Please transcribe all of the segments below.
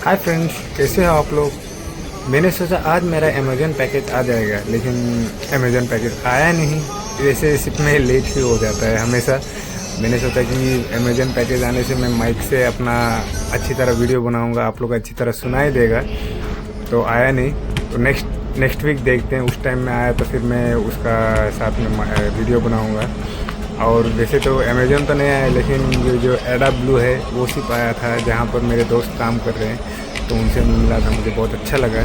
Hi friends, कैसे हो आप लोग। मैंने सोचा आज मेरा अमेज़न पैकेज आ जाएगा, लेकिन अमेज़न पैकेज आया नहीं। वैसे शिप में लेट ही हो जाता है हमेशा। मैंने सोचा कि अमेज़न पैकेज आने से मैं माइक से अपना अच्छी तरह वीडियो बनाऊंगा, आप लोग अच्छी तरह सुनाई देगा। तो आया नहीं, तो नेक्स्ट नेक्स्ट वीक देखते हैं। उस टाइम में आया तो फिर मैं उसका साथ में वीडियो बनाऊंगा। और वैसे तो अमेज़न तो नहीं आया, लेकिन ये जो एडा ब्लू है वो सिर्फ आया था, जहाँ पर मेरे दोस्त काम कर रहे हैं, तो उनसे मिला था, मुझे बहुत अच्छा लगा।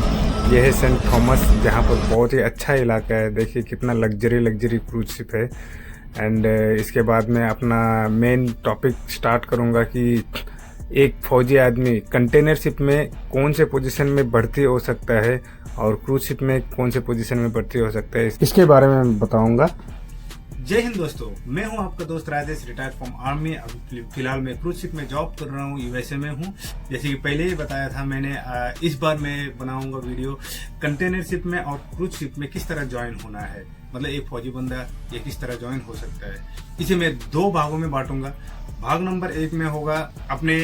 ये है सेंट थॉमस, जहाँ पर बहुत ही अच्छा इलाका है। देखिए कितना लग्जरी क्रूज शिप है। एंड इसके बाद मैं अपना मेन टॉपिक स्टार्ट करूँगा कि एक फौजी आदमी कंटेनर शिप में कौन से पोजीशन में भर्ती हो सकता है और क्रूज शिप में कौन से पोजीशन में भर्ती हो सकता है, इसके बारे में बताऊंगा। जय हिंद दोस्तों, मैं हूं आपका दोस्त राजेश, रिटायर्ड फ्रॉम आर्मी। अभी फिलहाल मैं क्रूज शिप में जॉब कर रहा हूं, यूएसए में हूं। जैसे कि पहले ही बताया था मैंने, इस बार मैं बनाऊंगा वीडियो कंटेनर शिप में और क्रूज शिप में किस तरह ज्वाइन होना है। मतलब एक फौजी बंदा ये किस तरह ज्वाइन हो सकता है। इसे मैं दो भागों में बांटूंगा। भाग नंबर 1 में होगा अपने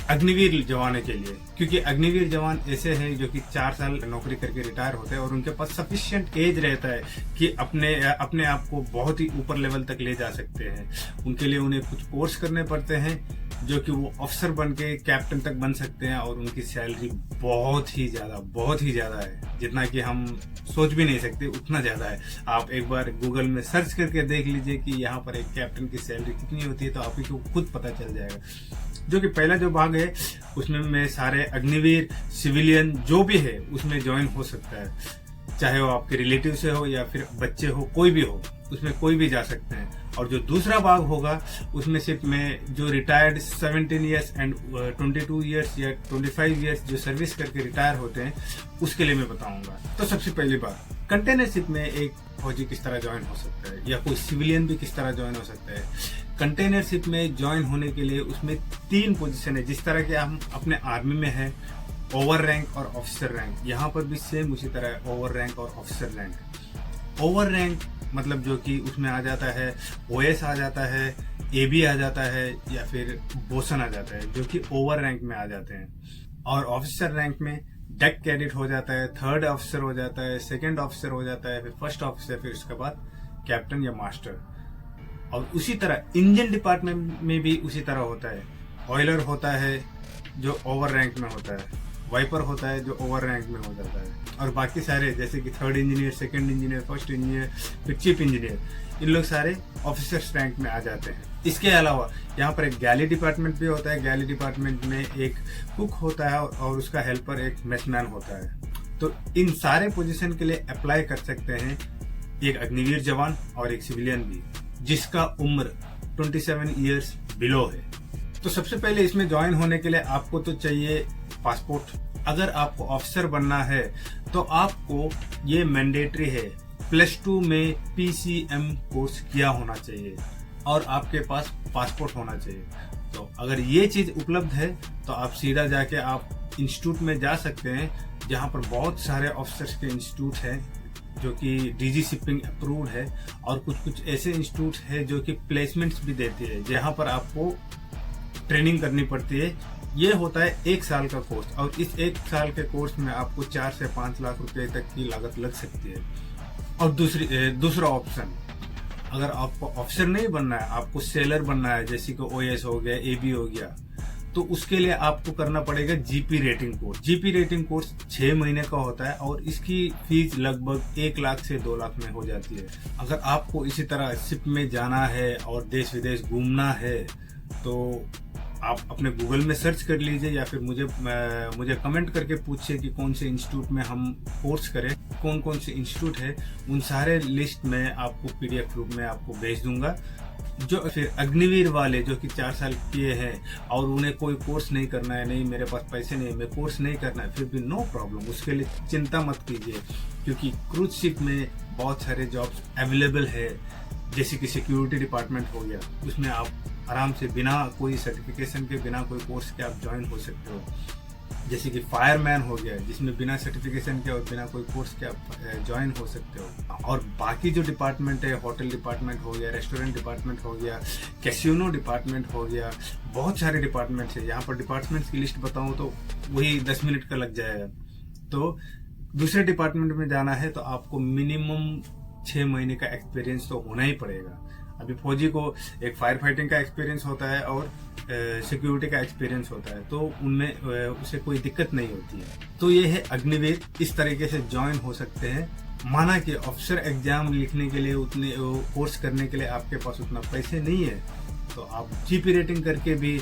अग्निवीर जवानों के लिए, क्योंकि अग्निवीर जवान ऐसे हैं जो कि 4 साल नौकरी करके रिटायर होते हैं और उनके पास सफिशिएंट एज रहता है कि अपने आप को बहुत ही ऊपर लेवल तक ले जा सकते हैं। उनके लिए उन्हें कुछ कोर्स करने पड़ते हैं, जो कि वो अफसर बन के कैप्टन तक बन सकते हैं। और उनकी सैलरी बहुत ही ज्यादा है, जितना कि हम सोच भी नहीं सकते, उतना ज्यादा है। आप एक बार गूगल में सर्च करके देख लीजिए कि यहाँ पर एक कैप्टन की सैलरी कितनी होती है, तो आपको खुद पता चल जाएगा। जो कि पहला जो भाग है उसमें मैं सारे अग्निवीर सिविलियन जो भी है उसमें ज्वाइन हो सकता है, चाहे वो आपके रिलेटिव से हो या फिर बच्चे हो, कोई भी हो, उसमें कोई भी जा सकते हैं। और जो दूसरा भाग होगा उसमें सिर्फ मैं जो रिटायर्ड 17 ईयर्स एंड 22 ईयर्स या 25 ईयर्स जो सर्विस करके रिटायर होते हैं उसके लिए मैं बताऊंगा। तो सबसे पहली बात, कंटेनर शिप में एक फौजी किस तरह ज्वाइन हो सकता है या कोई सिविलियन भी किस तरह ज्वाइन हो सकता है। कंटेनर शिप में ज्वाइन होने के लिए उसमें 3 पोजीशन है। जिस तरह के हम अपने आर्मी में है ओवर रैंक और ऑफिसर रैंक, यहाँ पर भी सेम उसी तरह ओवर रैंक और ऑफिसर रैंक। ओवर रैंक मतलब जो कि उसमें आ जाता है ओएस आ जाता है, एबी आ जाता है या फिर बोसन आ जाता है, जो कि ओवर रैंक में आ जाते हैं। और ऑफिसर रैंक में डेक कैडेट हो जाता है, थर्ड ऑफिसर हो जाता है, सेकंड ऑफिसर हो जाता है, फिर फर्स्ट ऑफिसर, फिर उसके बाद कैप्टन या मास्टर। और उसी तरह इंजन डिपार्टमेंट में भी उसी तरह होता है। ऑयलर होता है जो ओवर रैंक में होता है, वाइपर होता है जो ओवर रैंक में हो जाता है, और बाकी सारे जैसे कि third engineer, second engineer, first engineer, फिर चीफ इंजीनियर, इन लोग सारे ऑफिसर्स रैंक में आ जाते हैं। इसके अलावा यहाँ पर एक गैली डिपार्टमेंट भी होता है। गैली डिपार्टमेंट में एक कुक होता है और उसका हेल्पर एक मैचमैन होता है। तो इन सारे पोजीशन के लिए अप्लाई कर सकते हैं एक अग्निवीर जवान और एक सिविलियन भी, जिसका उम्र 27 ईयर्स बिलो है। तो सबसे पहले इसमें ज्वाइन होने के लिए आपको तो चाहिए पासपोर्ट। अगर आपको ऑफिसर बनना है तो आपको ये मैंडेटरी है, +2 में PCM कोर्स किया होना चाहिए और आपके पास पासपोर्ट होना चाहिए। तो अगर ये चीज उपलब्ध है तो आप सीधा जाके आप इंस्टीट्यूट में जा सकते हैं, जहाँ पर बहुत सारे ऑफिसर्स के इंस्टीट्यूट हैं जो कि डीजी शिपिंग अप्रूव्ड है, और कुछ ऐसे इंस्टीट्यूट है जो कि प्लेसमेंट्स भी देती है, जहाँ पर आपको ट्रेनिंग करनी पड़ती है। ये होता है 1 साल का कोर्स, और इस 1 साल के कोर्स में आपको 4 से 5 लाख रुपए तक की लागत लग सकती है। और दूसरा ऑप्शन, अगर आपको ऑफिसर नहीं बनना है, आपको सेलर बनना है, जैसे कि ओएस हो गया, एबी हो गया, तो उसके लिए आपको करना पड़ेगा GP rating course. GP rating course 6 महीने का होता है और इसकी फीस लगभग 1 लाख से 2 लाख में हो जाती है। अगर आपको इसी तरह शिप में जाना है और देश विदेश घूमना है तो आप अपने गूगल में सर्च कर लीजिए या फिर मुझे कमेंट करके पूछिए कि कौन से इंस्टीट्यूट में हम कोर्स करें, कौन कौन से इंस्टीट्यूट है। उन सारे लिस्ट में आपको PDF रूप में आपको भेज दूंगा। जो फिर अग्निवीर वाले जो कि 4 साल किए हैं और उन्हें कोई कोर्स नहीं करना है, नहीं मेरे पास पैसे नहीं, मैं कोर्स नहीं करना है, फिर भी नो प्रॉब्लम, उसके लिए चिंता मत कीजिए, क्योंकि क्रूज शिप में बहुत सारे जॉब्स अवेलेबल है। जैसे कि सिक्योरिटी डिपार्टमेंट हो गया, उसमें आप आराम से बिना कोई सर्टिफिकेशन के, बिना कोई कोर्स के आप ज्वाइन हो सकते हो। जैसे कि फायरमैन हो गया, जिसमें बिना सर्टिफिकेशन के और बिना कोई कोर्स के आप ज्वाइन हो सकते हो। और बाकी जो डिपार्टमेंट है, होटल डिपार्टमेंट हो गया, रेस्टोरेंट डिपार्टमेंट हो गया, कैसीनो डिपार्टमेंट हो गया, बहुत सारे डिपार्टमेंट्स है। यहाँ पर डिपार्टमेंट्स की लिस्ट बताऊँ तो वही 10 मिनट का लग जाएगा। तो दूसरे डिपार्टमेंट में जाना है तो आपको मिनिमम 6 महीने का एक्सपीरियंस तो होना ही पड़ेगा। अभी फौजी को एक फायर फाइटिंग का एक्सपीरियंस होता है और सिक्योरिटी का एक्सपीरियंस होता है, तो उनमें उसे कोई दिक्कत नहीं होती है। तो ये है अग्निवीर, इस तरीके से ज्वाइन हो सकते हैं। माना कि ऑफिसर एग्जाम लिखने के लिए उतने कोर्स करने के लिए आपके पास उतना पैसे नहीं है, तो आप जीपी रेटिंग करके भी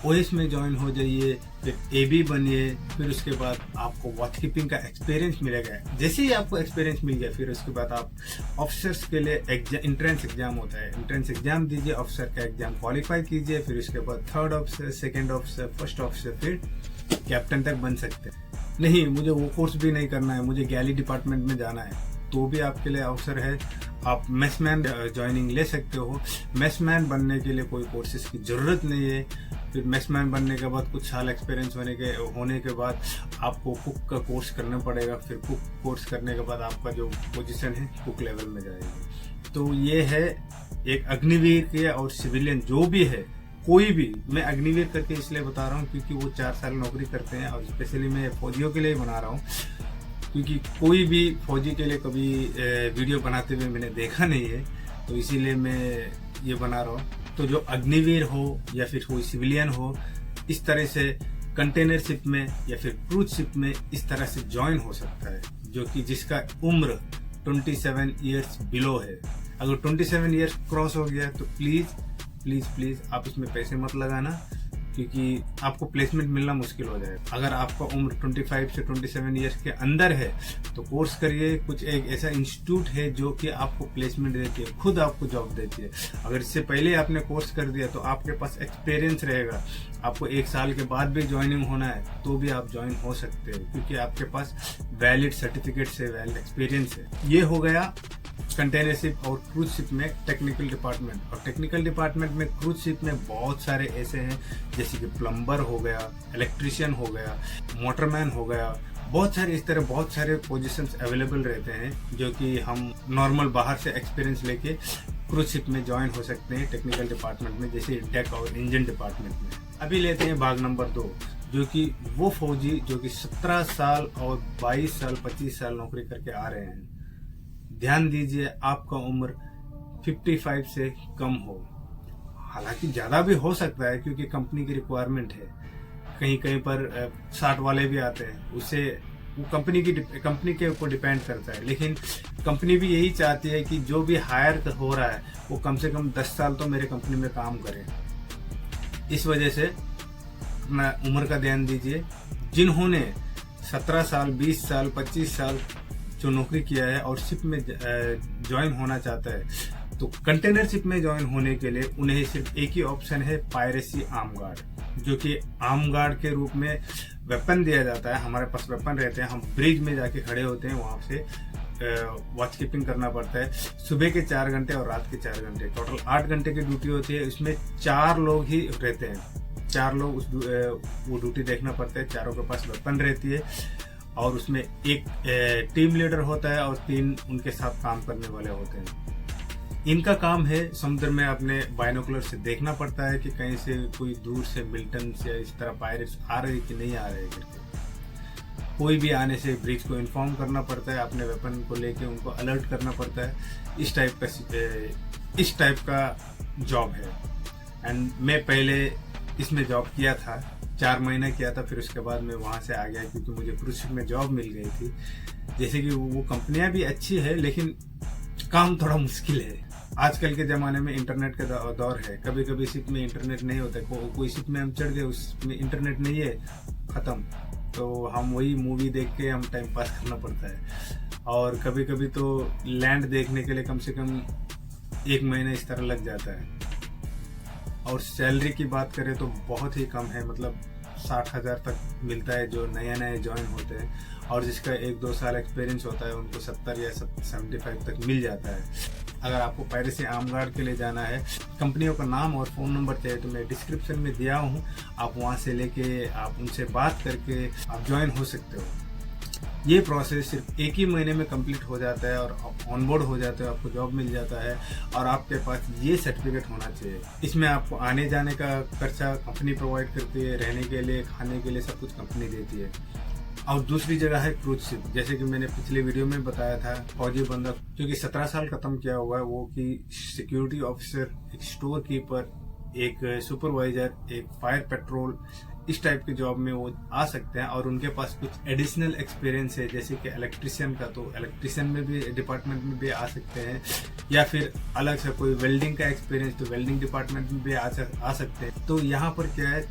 ओएस में ज्वाइन हो जाइए, फिर एबी बनिए, फिर उसके बाद आपको वॉच कीपिंग का एक्सपीरियंस मिलेगा। जैसे ही आपको एक्सपीरियंस मिल गया, फिर उसके बाद आप ऑफिसर्स के लिए एंट्रेंस एग्जाम होता है, एंट्रेंस एग्जाम दीजिए, ऑफिसर का एग्जाम क्वालिफाई कीजिए, फिर उसके बाद 3rd officer, 2nd officer, 1st officer, फिर कैप्टन तक बन सकते हैं। नहीं, मुझे वो कोर्स भी नहीं करना है, मुझे गैली डिपार्टमेंट में जाना है, तो भी आपके लिए अवसर है। आप मेसमैन ज्वाइनिंग ले सकते हो। मेसमैन बनने के लिए कोई कोर्सेज की जरूरत नहीं है। फिर मेसमैन बनने के बाद कुछ साल एक्सपीरियंस होने के बाद आपको कुक का कोर्स करना पड़ेगा। फिर कुक कोर्स करने के बाद आपका जो पोजीशन है कुक लेवल में जाएगी। तो ये है एक अग्निवीर के और सिविलियन जो भी है, कोई भी, मैं अग्निवीर करके इसलिए बता रहा हूँ क्योंकि वो 4 साल नौकरी करते हैं, और स्पेशली मैं फौजियों के लिए बना रहा हूँ क्योंकि कोई भी फौजी के लिए कभी वीडियो बनाते हुए मैंने देखा नहीं है, तो इसीलिए मैं ये बना रहा हूँ। तो जो अग्निवीर हो या फिर कोई सिविलियन हो, इस तरह से कंटेनर शिप में या फिर क्रूज शिप में इस तरह से ज्वाइन हो सकता है, जो कि जिसका उम्र 27 ईयर्स बिलो है। अगर 27 ईयर्स क्रॉस हो गया तो प्लीज प्लीज प्लीज आप इसमें पैसे मत लगाना, क्योंकि आपको प्लेसमेंट मिलना मुश्किल हो जाएगा। अगर आपका उम्र 25 से 27 ईयर्स के अंदर है तो कोर्स करिए। कुछ एक ऐसा इंस्टीट्यूट है जो कि आपको प्लेसमेंट देती है, खुद आपको जॉब देती है। अगर इससे पहले आपने कोर्स कर दिया तो आपके पास एक्सपीरियंस रहेगा। आपको 1 साल के बाद भी ज्वाइनिंग होना है तो भी आप ज्वाइन हो सकते हो, क्योंकि आपके पास वैलिड सर्टिफिकेट से वैलिड एक्सपीरियंस है। ये हो गया कंटेनर शिप और क्रूज शिप में टेक्निकल डिपार्टमेंट। और टेक्निकल डिपार्टमेंट में क्रूज शिप में बहुत सारे ऐसे हैं, जैसे कि प्लम्बर हो गया, इलेक्ट्रिशियन हो गया, मोटरमैन हो गया, बहुत सारे इस तरह बहुत सारे पोजीशंस अवेलेबल रहते हैं, जो कि हम नॉर्मल बाहर से एक्सपीरियंस लेके क्रूज शिप में ज्वाइन हो सकते हैं टेक्निकल डिपार्टमेंट में, जैसे डेक और इंजन डिपार्टमेंट में। अभी लेते हैं भाग नंबर 2, जो कि वो फौजी जो कि 17 साल और 22 साल 25 साल नौकरी करके आ रहे हैं। ध्यान दीजिए, आपका उम्र 55 से कम हो, हालांकि ज्यादा भी हो सकता है क्योंकि कंपनी की रिक्वायरमेंट है। कहीं कहीं पर 60 वाले भी आते हैं, उससे वो कंपनी के ऊपर डिपेंड करता है। लेकिन कंपनी भी यही चाहती है कि जो भी हायर हो रहा है वो कम से कम 10 साल तो मेरे कंपनी में काम करे। इस वजह से अपना उम्र का ध्यान दीजिए। जिन्होंने 17 साल 20 साल 25 साल जो नौकरी किया है और शिप में ज्वाइन होना चाहता है, तो कंटेनर शिप में ज्वाइन होने के लिए उन्हें सिर्फ एक ही ऑप्शन है, पायरेसी आर्म गार्ड, जो कि आर्म गार्ड के रूप में वेपन दिया जाता है। हमारे पास वेपन रहते हैं, हम ब्रिज में जाके खड़े होते हैं, वहां से वॉच कीपिंग करना पड़ता है। सुबह के 4 घंटे और रात के 4 घंटे, टोटल 8 घंटे की ड्यूटी होती है। इसमें 4 लोग ही रहते हैं, 4 लोग वो ड्यूटी देखना पड़ता है। चारों के पास वेपन रहती है और उसमें एक टीम लीडर होता है और 3 उनके साथ काम करने वाले होते हैं। इनका काम है समुद्र में अपने बाइनोकुलर से देखना पड़ता है कि कहीं से कोई दूर से मिल्टन से इस तरह पायरेट्स आ रहे कि नहीं आ रहे करके। कोई भी आने से ब्रिज को इन्फॉर्म करना पड़ता है, अपने वेपन को लेके उनको अलर्ट करना पड़ता है। इस टाइप का जॉब है। एंड मैं पहले इसमें जॉब किया था, 4 महीना किया था, फिर उसके बाद मैं वहाँ से आ गया क्योंकि मुझे क्रूज शिप में जॉब मिल गई थी। जैसे कि वो कंपनियां भी अच्छी है लेकिन काम थोड़ा मुश्किल है। आजकल के ज़माने में इंटरनेट का दौर है, कभी कभी शिप में इंटरनेट नहीं होता। कोई शिप में हम चढ़ गए, उसमें इंटरनेट नहीं है, ख़त्म, तो हम वही मूवी देख के हम टाइम पास करना पड़ता है। और कभी कभी तो लैंड देखने के लिए कम से कम 1 महीना इस तरह लग जाता है। और सैलरी की बात करें तो बहुत ही कम है, मतलब 60,000 तक मिलता है जो नए ज्वाइन होते हैं, और जिसका 1-2 साल एक्सपीरियंस होता है उनको 70 या 75 तक मिल जाता है। अगर आपको पायरेसी आर्म गार्ड के लिए जाना है, कंपनियों का नाम और फ़ोन नंबर चाहिए तो मैं डिस्क्रिप्शन में दिया हूँ, आप वहाँ से लेके आप उनसे बात करके आप ज्वाइन हो सकते हो। ये प्रोसेस सिर्फ 1 ही महीने में कंप्लीट हो जाता है और आप ऑनबोर्ड हो जाते हो, आपको जॉब मिल जाता है और आपके पास ये सर्टिफिकेट होना चाहिए। इसमें आपको आने जाने का खर्चा कंपनी प्रोवाइड करती है, रहने के लिए, खाने के लिए सब कुछ कंपनी देती है। और दूसरी जगह है क्रूज शिप। जैसे कि मैंने पिछले वीडियो में बताया था, फौजी बंदा जो कि 17 साल खत्म किया हुआ है, वो कि सिक्योरिटी ऑफिसर, एक स्टोर कीपर, एक सुपरवाइजर, एक फायर पेट्रोल, इस टाइप के जॉब में वो आ सकते हैं और उनके पास कुछ एडिशनल एक्सपीरियंस है, जैसे कि इलेक्ट्रिशियन का, तो इलेक्ट्रिशियन में भी डिपार्टमेंट में भी आ सकते हैं, या फिर अलग से कोई वेल्डिंग का एक्सपीरियंस तो वेल्डिंग डिपार्टमेंट में भी आ सकते हैं। तो यहाँ पर क्या है,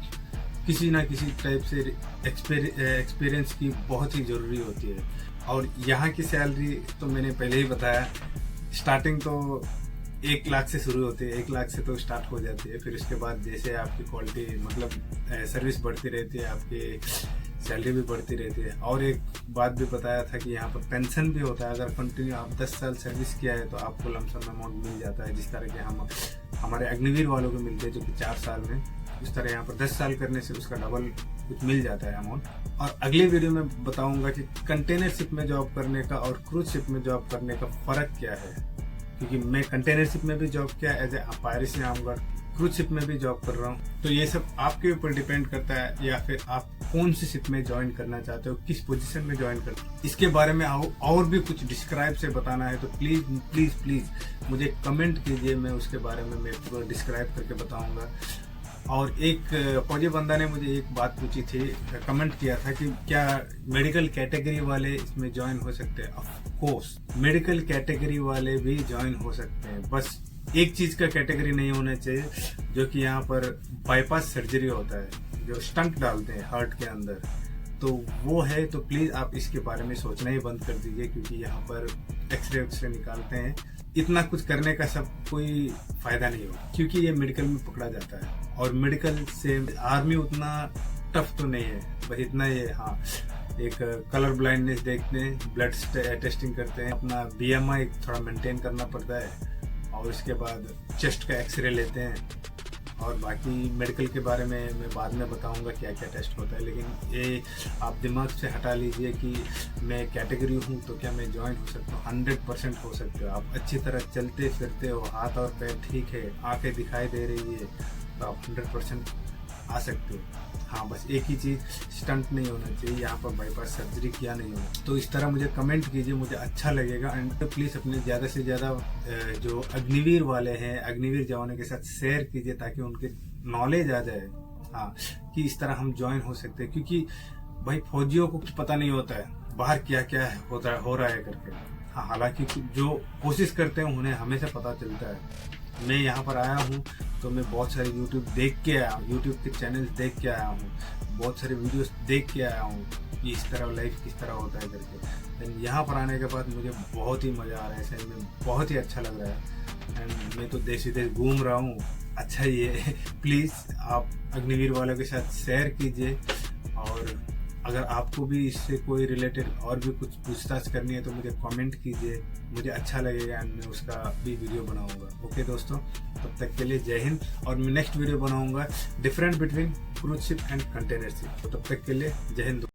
किसी ना किसी टाइप से एक्सपीरियंस की बहुत ही ज़रूरी होती है। और यहाँ की सैलरी तो मैंने पहले ही बताया, स्टार्टिंग तो 1 लाख से शुरू होती है, 1 लाख से तो स्टार्ट हो जाती है। फिर उसके बाद जैसे आपकी क्वालिटी मतलब सर्विस बढ़ती रहती है, आपकी सैलरी भी बढ़ती रहती है। और एक बात भी बताया था कि यहाँ पर पेंशन भी होता है। अगर कंटिन्यू आप 10 साल सर्विस किया है तो आपको लमसम अमाउंट मिल जाता है, जिस तरह के हम हमारे अग्निवीर वालों को मिलते हैं जो कि 4 साल में, इस तरह यहाँ पर 10 साल करने से उसका डबल कुछ मिल जाता है अमाउंट। और अगले वीडियो में बताऊंगा कि कंटेनर शिप में जॉब करने का और क्रूज शिप में जॉब करने का फ़र्क क्या है, क्योंकि मैं कंटेनर शिप में भी जॉब किया as a piracy arm guard, cruise ship में भी जॉब कर रहा हूँ। तो ये सब आपके ऊपर डिपेंड करता है, या फिर आप कौन सी शिप में ज्वाइन करना चाहते हो, किस पोजीशन में ज्वाइन करते हो। इसके बारे में और भी कुछ डिस्क्राइब से बताना है तो प्लीज़ प्लीज़ प्लीज़ मुझे कमेंट कीजिए, मैं उसके बारे में मैं पूरा डिस्क्राइब करके बताऊँगा। और एक फौजी बंदा ने मुझे एक बात पूछी थी, कमेंट किया था कि क्या मेडिकल कैटेगरी वाले इसमें ज्वाइन हो सकते हैं। ऑफ कोर्स मेडिकल कैटेगरी वाले भी ज्वाइन हो सकते हैं, बस एक चीज का कैटेगरी नहीं होना चाहिए, जो कि यहाँ पर बाईपास सर्जरी होता है, जो स्टंट डालते हैं हार्ट के अंदर, तो वो है। तो प्लीज आप इसके बारे में सोचना ही बंद कर दीजिए, क्योंकि यहाँ पर एक्सरे निकालते हैं, इतना कुछ करने का सब कोई फायदा नहीं होगा, क्योंकि ये मेडिकल में पकड़ा जाता है। और मेडिकल से आर्मी उतना टफ तो नहीं है, बस इतना ही है, हाँ एक कलर ब्लाइंडनेस देखते हैं, ब्लड टेस्टिंग करते हैं, अपना BMI थोड़ा मेंटेन करना पड़ता है, और उसके बाद चेस्ट का एक्सरे लेते हैं। और बाकी मेडिकल के बारे में मैं बाद में बताऊंगा क्या क्या टेस्ट होता है। लेकिन ये आप दिमाग से हटा लीजिए कि मैं कैटेगरी हूँ तो क्या मैं ज्वाइन हो सकता हूँ। 100% हो सकते हो। आप अच्छी तरह चलते फिरते हो, हाथ और पैर ठीक है, आंखें दिखाई दे रही है, तो आप 100% आ सकते हो। हाँ, बस एक ही चीज़, स्टंट नहीं होना चाहिए, यहाँ पर बाईपास सर्जरी किया नहीं होना। तो इस तरह मुझे कमेंट कीजिए, मुझे अच्छा लगेगा। एंड प्लीज़ अपने ज़्यादा से ज़्यादा जो अग्निवीर वाले हैं, अग्निवीर जवानों के साथ शेयर कीजिए, ताकि उनके नॉलेज आ जाए, हाँ, कि इस तरह हम ज्वाइन हो सकते हैं। क्योंकि भाई फौजियों को कुछ पता नहीं होता है बाहर क्या क्या हो रहा है करके। हाँ, हालांकि जो कोशिश करते हैं उन्हें हमेशा पता चलता है। मैं यहाँ पर आया हूँ तो मैं बहुत सारे यूट्यूब देख के आया हूँ, यूट्यूब के चैनल्स देख के आया हूँ, बहुत सारे वीडियोस देख के आया हूँ कि इस तरह लाइफ किस तरह होता है करके। एंड यहाँ पर आने के बाद मुझे बहुत ही मज़ा आ रहा है, सही में बहुत ही अच्छा लग रहा है। एंड मैं तो देश विदेश घूम रहा हूँ, अच्छा ही है। प्लीज़ आप अग्निवीर वालों के साथ शेयर कीजिए, और अगर आपको भी इससे कोई रिलेटेड और भी कुछ पूछताछ करनी है तो मुझे कमेंट कीजिए, मुझे अच्छा लगेगा एंड मैं उसका भी वीडियो बनाऊंगा। ओके दोस्तों, तब तक के लिए जय हिंद। और मैं नेक्स्ट वीडियो बनाऊंगा different between cruise ship and container ship. तो तब तक के लिए जय हिंद।